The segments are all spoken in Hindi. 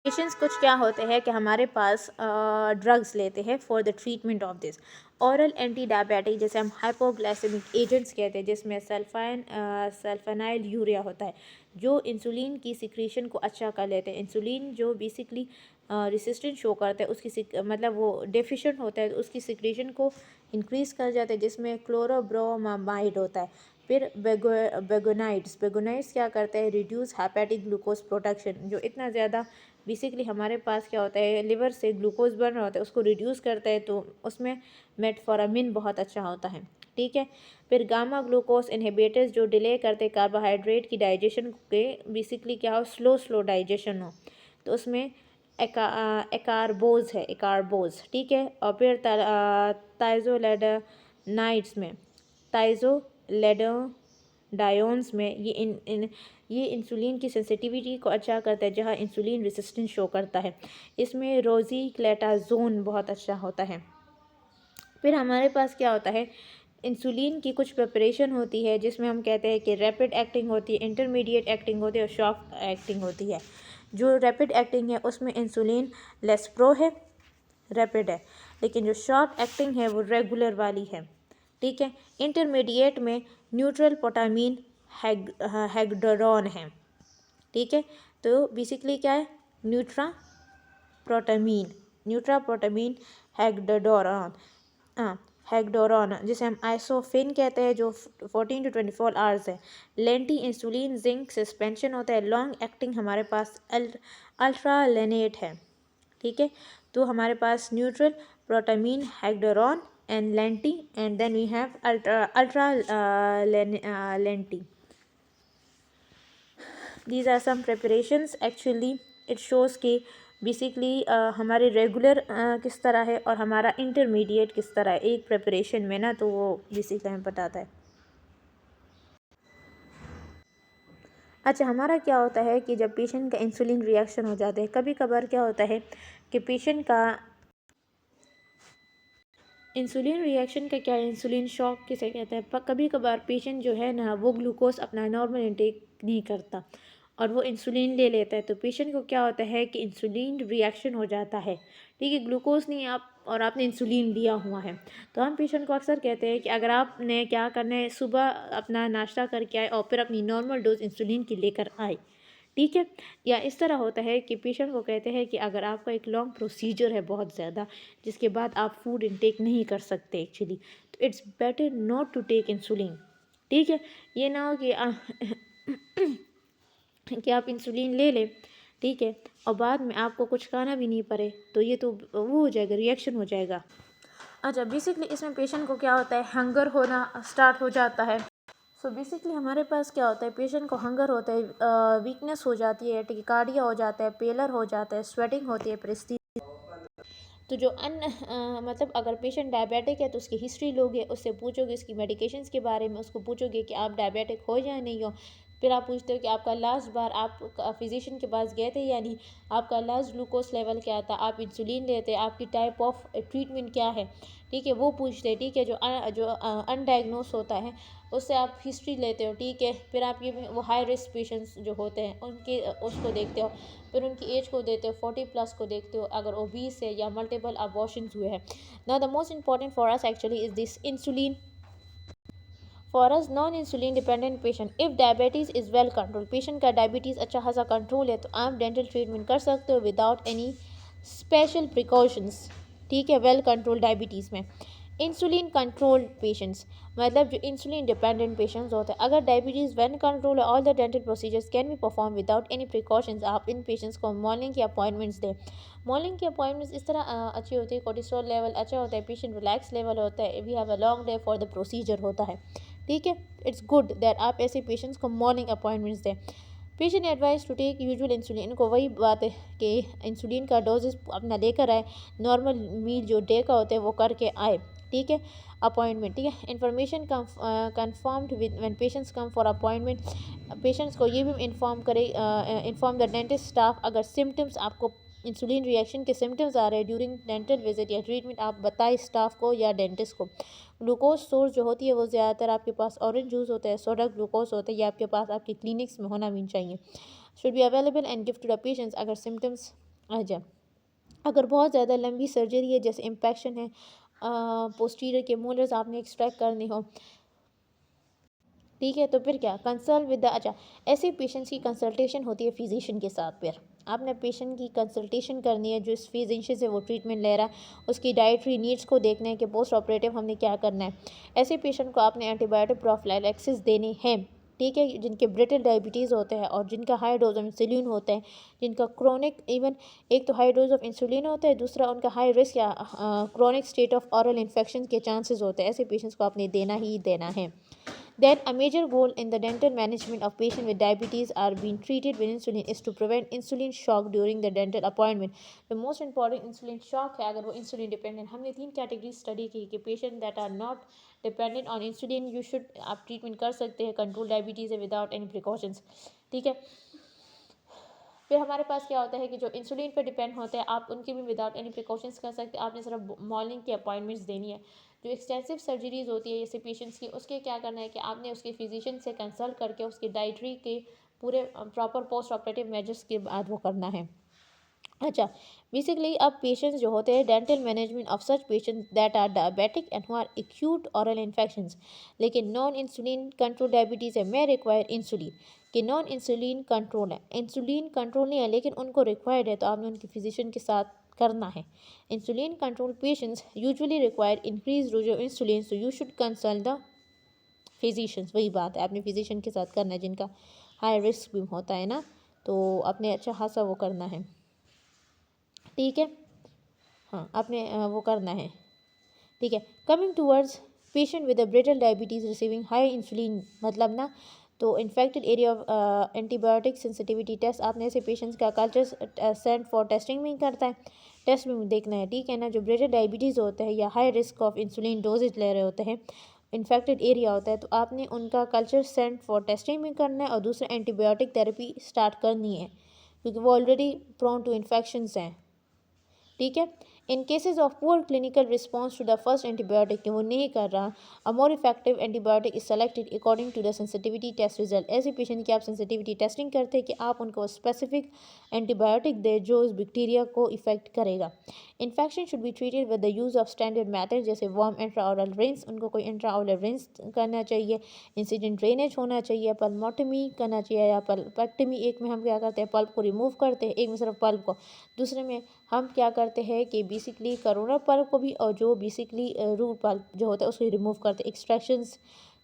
पेशेंट्स कुछ क्या होते हैं कि हमारे पास ड्रग्स लेते हैं for the treatment of this औरल anti diabetic, जैसे हम हाइपोग्लाइसेमिक एजेंट्स कहते हैं, जिसमें सल्फानाइल यूरिया होता है, जो इंसुलिन की सिक्रीशन को अच्छा कर लेते हैं। इंसुलिन जो बेसिकली रेसिस्टेंट शो करता है, उसकी मतलब वो डेफिशिएंट होता है, तो उसकी सिक्रीशन को इंक्रीज़ कर जाता है, जिसमें क्लोरोब्रोमामाइड होता है। फिर बेगोनाइड्स क्या करते हैं, रिड्यूस हेपेटिक ग्लूकोज प्रोडक्शन, जो इतना ज़्यादा बेसिकली हमारे पास क्या होता है, लिवर से ग्लूकोज बन रहा होता है, उसको रिड्यूस करता है, तो उसमें मेटफॉर्मिन बहुत अच्छा होता है। ठीक है। फिर गामा ग्लूकोज इनहिबिटर्स जो डिले करते कार्बोहाइड्रेट की डाइजेशन के, बेसिकली क्या हो, स्लो डाइजेशन हो, तो उसमें एकार्बोज है, एकार्बोज। ठीक है। और फिर ताइजोलेडानाइड्स में, ताइजोलेडायोन्स में ये इंसुलिन की सेंसिटिविटी को अच्छा करता है, जहाँ इंसुलिन रेसिस्टेंस शो करता है। इसमें रोजीक्लेटाजोन बहुत अच्छा होता है। फिर हमारे पास क्या होता है, इंसुलिन की कुछ प्रिपरेशन होती है, जिसमें हम कहते हैं कि रैपिड एक्टिंग होती है, इंटरमीडिएट एक्टिंग होती है और शॉर्ट एक्टिंग होती है। जो रैपिड एक्टिंग है उसमें इंसुलिन लेस्प्रो है, रैपिड है, लेकिन जो शॉर्ट एक्टिंग है वो रेगुलर वाली है। ठीक है। इंटरमीडिएट में न्यूट्रल पोटामीन हेगडरॉन है। ठीक है। तो बेसिकली क्या है, न्यूट्रा प्रोटामीन हेगडोरॉन, हाँ, हेगडोरॉन, जिसे हम आइसोफिन कहते हैं, जो 14 to 24 आवर्स है। लेंटी इंसुलिन जिंक सस्पेंशन होता है। लॉन्ग एक्टिंग हमारे पास अल्ट्रालेनेट है। ठीक है। तो हमारे पास neutral protamine Hagedorn and lente, and then we have ultra lente. These are some preparations. Actually it shows कि बेसिकली हमारे रेगुलर किस तरह है और हमारा इंटरमीडिएट किस तरह है एक प्रिपरेशन में ना, तो वो बेसिकली हमें बताता है। अच्छा, हमारा क्या होता है कि जब पेशेंट का इंसुलिन रिएक्शन हो जाता है, कभी कभार क्या होता है कि पेशेंट का इंसुलिन रिएक्शन का क्या, इंसुलिन शॉक किसे कहते हैं, कभी कभार पेशेंट जो है ना, वो ग्लूकोज अपना नॉर्मल इंटेक नहीं करता और वो इंसुलिन ले लेता है, तो पेशेंट को क्या होता है कि इंसुलिन रिएक्शन हो जाता है। ठीक है। ग्लूकोज नहीं आप और आपने इंसुलिन लिया हुआ है, तो हम पेशेंट को अक्सर कहते हैं कि अगर आपने क्या करना है, सुबह अपना नाश्ता करके आए और फिर अपनी नॉर्मल डोज इंसुलिन की लेकर आए। ठीक है। या इस तरह होता है कि पेशेंट को कहते हैं कि अगर आपका एक लॉन्ग प्रोसीजर है बहुत ज़्यादा, जिसके बाद आप फूड इनटेक नहीं कर सकते एक्चुअली, तो it's better not to take insulin. ठीक है। ये ना हो कि कि आप इंसुलिन ले लें, ठीक है, और बाद में आपको कुछ खाना भी नहीं पड़े, तो ये तो वो हो जाएगा, रिएक्शन हो जाएगा। अच्छा, बेसिकली इसमें पेशेंट को क्या होता है, हंगर होना स्टार्ट हो जाता है। सो बेसिकली हमारे पास क्या होता है, पेशेंट को हंगर होता है, वीकनेस हो जाती है, टिकार्डिया हो जाता है, पेलर हो जाता है, स्वेटिंग होती है, प्रेस्टी। तो जो मतलब अगर पेशेंट डायबिटिक है तो उसकी हिस्ट्री लोगे, उससे पूछोगे उसकी मेडिकेशंस के बारे में, उसको पूछोगे कि आप डायबिटिक हो या नहीं हो। फिर आप पूछते हो कि आपका लास्ट बार आप फिजिशियन के पास गए थे या नहीं, आपका लास्ट ग्लूकोज लेवल क्या था, आप इंसुलिन लेते, आपकी टाइप ऑफ ट्रीटमेंट क्या है। ठीक है, वो पूछते हैं। ठीक है। जो अनडायग्नोस होता है उससे आप हिस्ट्री लेते हो। ठीक है। फिर आप ये वो हाई रिस्क पेशेंट्स जो होते हैं उनके उसको देखते हो, फिर उनकी एज को देते हो, 40+ को देखते हो, अगर ओबीस है या मल्टीपल अबॉर्शंस हुए हैं। Now the most important for us actually is this insulin. For us non insulin dependent patient, if diabetes is well control, patient का डायबिटीज़ अच्छा खासा कंट्रोल है, तो आप डेंटल ट्रीटमेंट कर सकते हो विदाउट एनी स्पेशल प्रिकॉशंस। ठीक है। वेल कंट्रोल डायबिटीज़ में इंसुलिन कंट्रोल्ड पेशेंट्स, मतलब जो इंसुलिन डिपेंडेंट पेशेंट्स होते हैं, अगर डायबिटीज़ वेल कंट्रोल है, all the dental procedures can be perform without any precautions. आप इन पेशेंट्स को मॉर्निंग की अपॉइंटमेंट्स दें। मॉर्निंग की अपॉइंटमेंट्स इस तरह अच्छी होती है, कोर्टिसोल लेवल अच्छा होता है, पेशेंट रिलैक्स लेवल होता है, we have a long day for the procedure होता है। ठीक है। इट्स गुड दैट आप ऐसे पेशेंट्स को मॉर्निंग अपॉइंटमेंट्स दें। Patient advise to take usual insulin, को वही बात है कि इंसुलिन का डोजेस अपना लेकर आए, नॉर्मल मील जो डे का होता है वो करके आए। ठीक है। अपॉइंटमेंट, ठीक है, information confirmed with when patients come for appointment, patients को ये भी इन्फॉर्म करे, इन्फॉर्म द डेंटिस्ट स्टाफ, अगर सिम्टम्स आपको इंसुलिन रिएक्शन के सिम्टम्स आ रहे हैं ड्यूरिंग डेंटल विजिट या ट्रीटमेंट, आप बताएं स्टाफ को या डेंटिस्ट को। ग्लूकोज सोर्स जो होती है वो ज़्यादातर आपके पास ऑरेंज जूस होता है, सोडा ग्लूकोज होता है, ये आपके पास आपके क्लिनिक्स में होना भी चाहिए, should be available and give to the patients अगर सिम्टम्स अच्छा, अगर बहुत ज़्यादा लंबी सर्जरी है, जैसे इम्पेक्शन है, पोस्टीरियर के मोलर्स आपने एक्सट्रैक्ट करने हो, ठीक है, तो फिर क्या, कंसल्ट विद द, अच्छा, ऐसे पेशेंट्स की कंसल्टेशन होती है फिजिशियन के साथ। फिर आपने पेशेंट की कंसल्टेशन करनी है, जो इस फिजिशियन से वो ट्रीटमेंट ले रहा है, उसकी डाइटरी नीड्स को देखना है कि पोस्ट ऑपरेटिव हमने क्या करना है। ऐसे पेशेंट को आपने एंटीबायोटिक प्रोफिलैक्सिस देने हैं, ठीक है, जिनके ब्रिटल डायबिटीज़ होते हैं और जिनका हाई डोज ऑफ इंसुलिन होता है, जिनका क्रोनिक, इवन एक तो हाई डोज ऑफ इंसुलिन होता है, दूसरा उनका हाई रिस्क या chronic state of oral infection के चांसेस होते हैं। ऐसे पेशेंट्स को आपने देना ही देना है। Then, a major goal in the dental management of patients with diabetes are being treated with insulin is to prevent insulin shock during the dental appointment. The most important insulin shock है अगर वो insulin dependent। हमने 3 कैटेगरी स्टडी की कि patient that are not dependent on insulin you should आप ट्रीटमेंट कर सकते हैं, कंट्रोल डायबिटीज़ है विदाउट एनी प्रिकॉशंस, ठीक है। फिर हमारे पास क्या होता है कि जो इंसुलिन पर डिपेंड होते हैं, आप उनके भी विदाउट एनी प्रिकॉशंस कर सकते हैं। आपने सिर्फ मॉर्निंग की अपॉइंटमेंट्स देनी है। जो एक्सटेंसिव सर्जरीज होती है जैसे पेशेंट्स की, उसके क्या करना है कि आपने उसके फिजिशियन से कंसल्ट करके उसकी डाइटरी के पूरे प्रॉपर पोस्ट ऑपरेटिव मेजर्स के बाद वो करना है। अच्छा, बेसिकली अब पेशेंट्स जो होते हैं, dental management of such patients that are diabetic and who are acute oral infections, लेकिन नॉन इंसुलिन कंट्रोल डायबिटीज़ है, मैं रिक्वायर इंसुलिन, कि नॉन इंसुलिन कंट्रोल है, इंसुलिन कंट्रोल नहीं है लेकिन उनको रिक्वायर्ड है, तो आपने उनके फिजिशियन के साथ करना है। Insulin control patients usually require increase dose of insulin, so you should consult the physicians. वही बात है, आपने फिजिशियन के साथ करना है जिनका हाई रिस्क भी होता है ना, तो आपने अच्छा खासा वो करना है, ठीक है, हाँ, आपने वो करना है, ठीक है। Coming towards patient with brittle diabetes receiving high insulin, मतलब ना, तो infected area of antibiotic sensitivity test, आपने ऐसे पेशेंट्स का कल्चर सेंड फॉर टेस्टिंग भी करता है, टेस्ट भी देखना है, ठीक है ना। जो ब्रिटल डायबिटीज़ होता है या high risk of insulin doses ले रहे होते हैं, इन्फेक्टेड एरिया होता है, तो आपने उनका कल्चर सेंड फॉर टेस्टिंग भी करना है और दूसरा एंटीबायोटिक थेरेपी स्टार्ट करनी है, क्योंकि वो ऑलरेडी प्रोन टू इन्फेक्शंस हैं, ठीक है। In cases of poor clinical response to the first antibiotic, वो नहीं कर रहा, a more effective antibiotic is selected according to the sensitivity test result. ऐसे पेशेंट की आप सेंसिटिविटी टेस्टिंग करते हैं कि आप उनको स्पेसिफिक एंटीबायोटिक दे जो उस बैक्टीरिया को इफेक्ट करेगा। Infection should be treated with the use of standard method, जैसे वार्म इंट्राओरल रिंस, उनको कोई इंट्राओरल रिंस करना चाहिए, इंसिडेंट ड्रेनेज होना चाहिए, पल्मोटमी करना चाहिए या पल्पेक्टमी, एक में हम क्या करते हैं पल्प को रिमूव करते हैं, एक में सिर्फ पल्प को, दूसरे में हम क्या करते हैं कि बेसिकली करोना पल्प को भी और जो बेसिकली रूट पल्प जो होता है उसको रिमूव करते हैं, एक्सट्रैक्शंस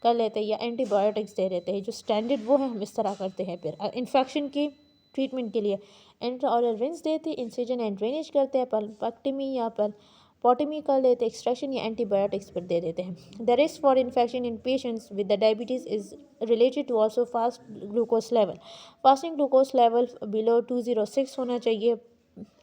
कर लेते हैं या एंटीबायोटिक्स दे देते हैं, जो स्टैंडर्ड वो है हम इस तरह करते हैं। फिर इन्फेक्शन की ट्रीटमेंट के लिए इंट्राऑरल रिंस देते हैं, इंसिजन एंड ड्रेनेज करते हैं, पल्पेक्टमी या पॉटमी कर लेते हैं, एक्सट्रैक्शन या एंटीबायोटिक्स पर दे देते हैं। The risk for infection in patients with the diabetes is related to also fast glucose level. Fasting glucose level below 206 होना चाहिए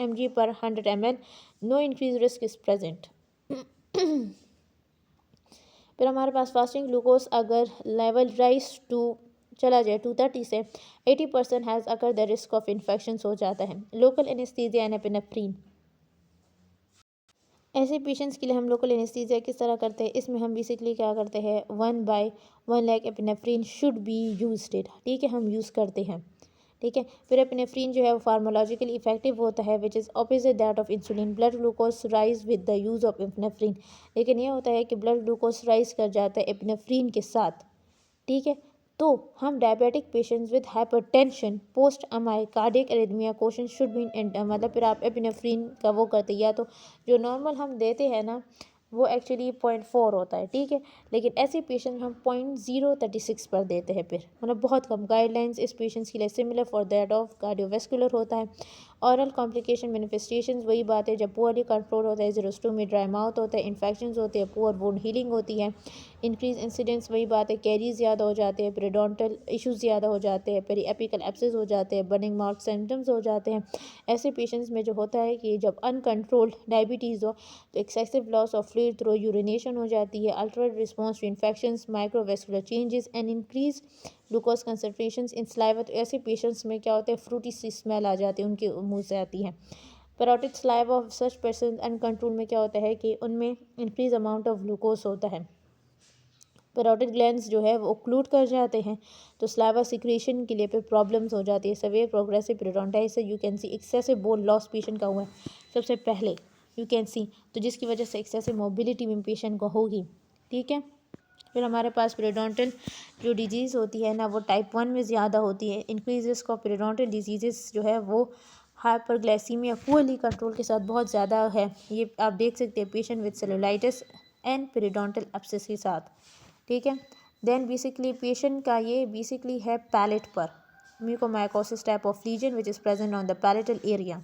mg per 100 ml, no increase risk is present. फिर हमारे पास फास्टिंग ग्लूकोज अगर लेवल राइज टू चला जाए 230 से 80% हैज़ अगर द रिस्क ऑफ इन्फेक्शन हो जाता है। लोकल एनेस्थीसिया एंड एपिनेफ्रीन, ऐसे पेशेंट्स के लिए हम लोकल एनेस्थीसिया किस तरह करते हैं, इसमें हम बेसिकली क्या करते हैं 1/1 lakh epinephrine should be used, ठीक है, हम यूज़ करते हैं, ठीक है। फिर एपिनेफ्रीन जो है वो फार्मोलॉजिकली इफेक्टिव होता है which is opposite that of insulin. Blood glucose rise with the use of epinephrine, लेकिन ये होता है कि ब्लड ग्लूकोज राइज कर जाता है एपिनेफ्रीन के साथ, ठीक है। तो हम diabetic patients with hypertension post MI cardiac arrhythmia question should be, मतलब फिर आप एपिनेफ्रीन का वो करते, या तो जो नॉर्मल हम देते हैं ना वो एक्चुअली 0.4 होता है, ठीक है, लेकिन ऐसे पेशेंट हम 0.036 पर देते हैं, फिर मतलब बहुत कम। गाइडलाइंस इस पेशेंट्स के लिए similar for that of cardiovascular होता है। ऑरल कॉम्प्लिकेशन मैनिफेस्टेशंस वही बात है, जब पुअरली कंट्रोल होता है, जीरोस्टोमी ड्राई माउथ होता है, इन्फेक्शंस होते हैं, पुअर वुंड हीलिंग होती है, इंक्रीज इंसिडेंस वही बात है, कैरीज ज़्यादा हो जाते हैं, पेरिडोंटल इश्यूज़ ज़्यादा हो जाते हैं, पेरी एपिकल एब्सेस हो जाते हैं, बर्निंग माउथ सिम्टम्स हो जाते हैं। ऐसे पेशेंट्स में जो होता है कि जब अनकंट्रोल्ड डायबिटीज़ हो तो excessive loss of fluid through urination हो जाती है, altered response to infections, microvascular changes and increase glucose concentrations in saliva. तो ऐसे पेशेंट्स में क्या होता है फ्रूटी सी स्मेल आ जाती है, उनके मुंह से आती है। Parotid saliva of such person uncontrol में क्या होता है कि उनमें इंक्रीज अमाउंट ऑफ ग्लूकोज होता है, पैरोटिड ग्लैंड्स जो है वो ओक्लूड कर जाते हैं, तो स्लाइवा सिक्रेशन के लिए फिर प्रॉब्लम्स हो जाती है। Severe progressive periodontitis you can see excessive bone loss patient का हुआ है सबसे पहले, यू कैन सी, तो जिसकी वजह से एक्सेसिव मोबिलिटी में पेशेंट को होगी। ठीक है, फिर हमारे पास पेरिडोंटल जो डिजीज़ होती है ना वो टाइप 1 में ज़्यादा होती है। Increase risk of periodontal disease जो है वो हाइपरग्लाइसीमिया पुअरली कंट्रोल के साथ बहुत ज़्यादा है। ये आप देख सकते हैं patient with cellulitis and periodontal abscess के साथ। ठीक है, देन बेसिकली पेशेंट का ये बेसिकली है पैलेट पर mucormycosis type of lesion which is present on the palatal area.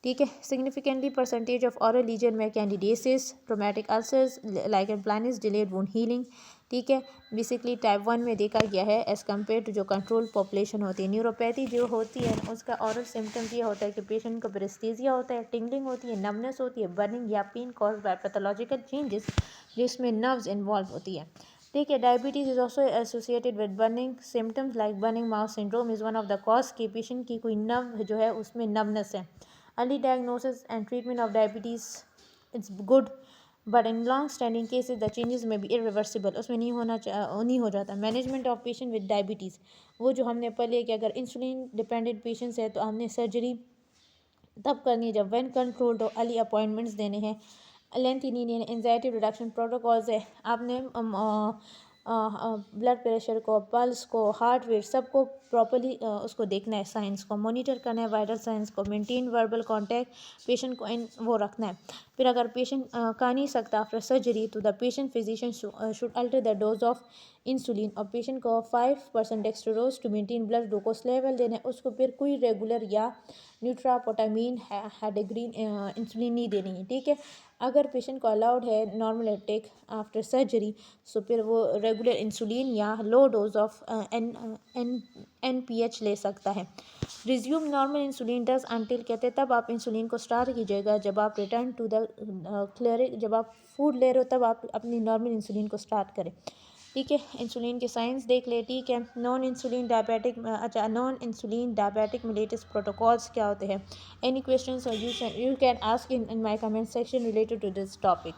ठीक है, significantly percentage of oral lesion में candidiasis, traumatic ulcers, lichen planus, delayed wound healing. ठीक है, बेसिकली टाइप 1 में देखा गया है एज़ कम्पेयर टू जो कंट्रोल पॉपुलेशन होती है। न्यूरोपैथी जो होती है उसका ऑरल सिम्टम्स ये होता है कि पेशेंट को प्रेस्थीजिया होता है, टिंगलिंग होती है, नमनेस होती है, बर्निंग या pain cause by pathological changes जिसमें नर्व्स इन्वॉल्व होती है। ठीक है, diabetes is also associated with burning symptoms like burning mouth syndrome is one of the cause कि पेशेंट की कोई नर्व जो है उसमें नमनेस है। Early diagnosis and treatment of diabetes it's good but in long standing cases the changes में बी इरिवर्सिबल, उसमें नहीं हो जाता। Management of patient with diabetes वो जो हमने पढ़े कि अगर इंसुलिन डिपेंडेंट पेशेंट्स है तो हमने सर्जरी तब करनी है जब वेन कंट्रोल्ड और अर्ली अपॉइंटमेंट्स देने हैं। Length in anxiety reduction protocols है, आपने ब्लड प्रेशर को, पल्स को, हार्ट रेट सबको प्रॉपर्ली उसको देखना है, साइंस को मॉनिटर करना है, वाइटल साइंस को मेंटेन, वर्बल कांटेक्ट पेशेंट को इन वो रखना है। फिर अगर पेशेंट का नहीं सकता आफ्टर सर्जरी तो the patient physician should alter the dose of insulin और पेशेंट को 5% dextrose to maintain blood glucose level देना है उसको। फिर कोई रेगुलर या न्यूट्रापोटामीन हैडेग्रीन इंसुलिन नहीं देनी है। ठीक है, अगर पेशेंट को अलाउड है normal Uptake after surgery so फिर वो रेगुलर इंसुलिन या लो डोज ऑफ NPH ले सकता है। Resume normal insulin does until कहते हैं तब आप इंसुलिन को स्टार्ट कीजिएगा जब आप रिटर्न टू द क्लियरिंग, जब आप फूड ले रहे हो तब आप अपनी नॉर्मल इंसुलिन को स्टार्ट करें। ठीक है, इंसुलिन के साइंस देख ले। ठीक है, non insulin diabetic mellitus protocols क्या होते हैं। Any question you can ask in my comment section related to this topic.